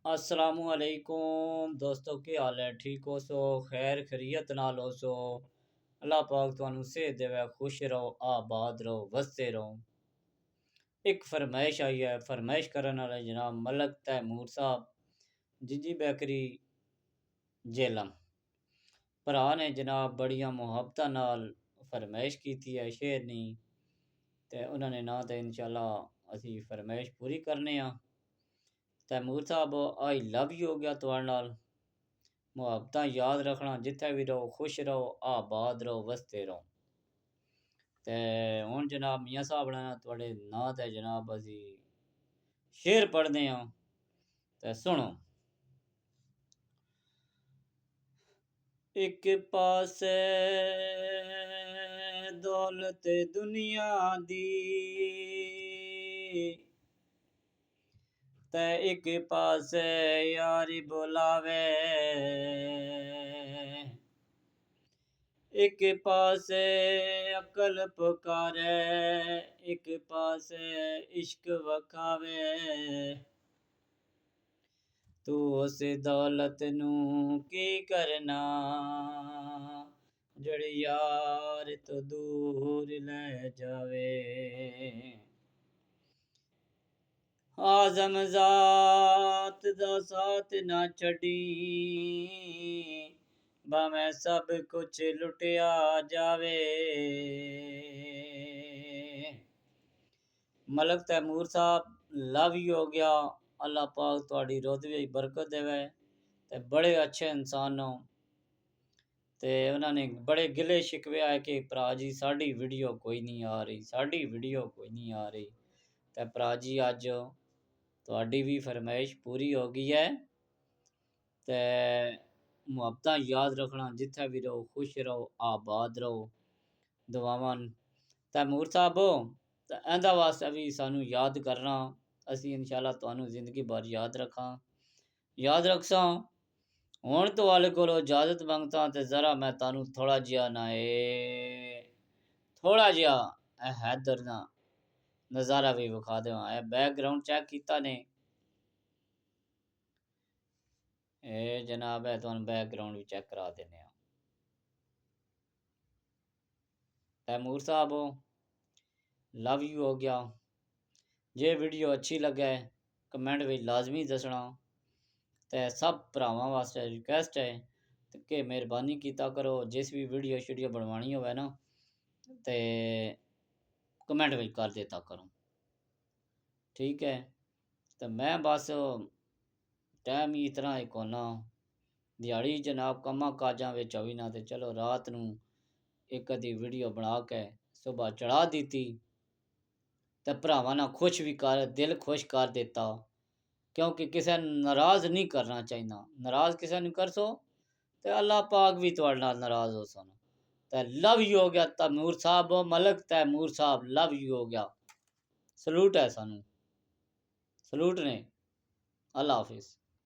असलामुअलैकुम दोस्तों, की हाल है? ठीक हो सो? खैर खैरियत नाल हो सो? अल्लाह पाक तुहानू सेहत देवे, खुश रहो, आबाद रहो, वसते रहो। एक फरमाइश आई है, फरमाइश करन वाले जनाब मलक तैमूर साहब, जिंजी बेकरी, जेलम। भरा ने जनाब बड़ियां मुहब्बतां नाल फरमाइश कीती है शेर नी, ते उन्होंने ना ते इंशाअल्लाह असी फरमाइश पूरी करने आ। तैमूर साहब, आई लव यू हो गया तुहाडे नाल। मुहब्बतां याद रखना, जिथे भी रहो खुश रहो, आबाद रहो, वसते रहो। ते हुण जनाब मियाँ साहब ने तुहाडे नां ते जनाब असी शेर पढ़दे हां, ते सुनो। एक पासे दौलत दुनिया दी, ते एक पासे यारी बुलावे। एक पासे अकल पुकारे, एक पासे इश्क वखावे। तू उस दौलत नू की करना, जड़ी यार तो दूर ले जावे। आज़म ज़ात दा साथ ना छड़ी, भावें सब कुछ लुटिया जावे। मलक तैमूर साहब, लव यू हो गया। अल्लाह पाक तुहाडी रोज़ी विच बरकत देवे, ते बड़े अच्छे इंसान हो। ते उन्होंने बड़े गिले शिकवे आए कि भरा जी साड़ी वीडियो कोई नहीं आ रही, साड़ी वीडियो कोई नहीं आ रही। ते भरा जी अज तुहाडी भी फरमाइश पूरी हो गई है। ते मुहब्बतां याद रखना, जिथे भी रहो खुश रहो, आबाद रहो। दुआवां तैमूर साहब हो, ते एंदा वास्ते भी सानू याद करना। असी इंशाअल्लाह तुहानू जिंदगी भर याद रखसां। हुण तुहाडे कोलों इजाजत मंगता, ते जरा मैं तुहानू थोड़ा जिहा थोड़ा जिहा हैदर दा नज़ारा भी विखा देवां। बैकग्राउंड चेक कीता ने? जनाब तुहानू बैकग्राउंड भी चेक करा देने आ। तैमूर साहब हो, लव यू हो गया। जे वीडियो अच्छी लगे कमेंट में लाजमी दसना। ते सब भरावां वास्ते रिक्वेस्ट है कि मेहरबानी कीता करो, जिस भी वीडियो शीडियो बनवानी होवे ना, ते कमेंट में कर देता करो, ठीक है। तो मैं बस टाइम ही इतना ही कोना, दिहाड़ी जनाब कम्मा काजां विच होवी ना, ते चलो रात नू एक अद्धी वीडियो बना के सुबह चढ़ा दी, ते भरावां ना खुश भी कर, दिल खुश कर देता। क्योंकि किसी नाराज़ नहीं करना चाहिए। नाराज़ किसी ने कर सो तो अल्लाह पाक भी तुहाडे नाल नाराज़ हो सन। ते लव यू हो गया तैमूर साहब, मलक तैमूर साहब, लव यू हो गया। सलूट है सानू, सलूट ने। अल्लाह हाफिज़।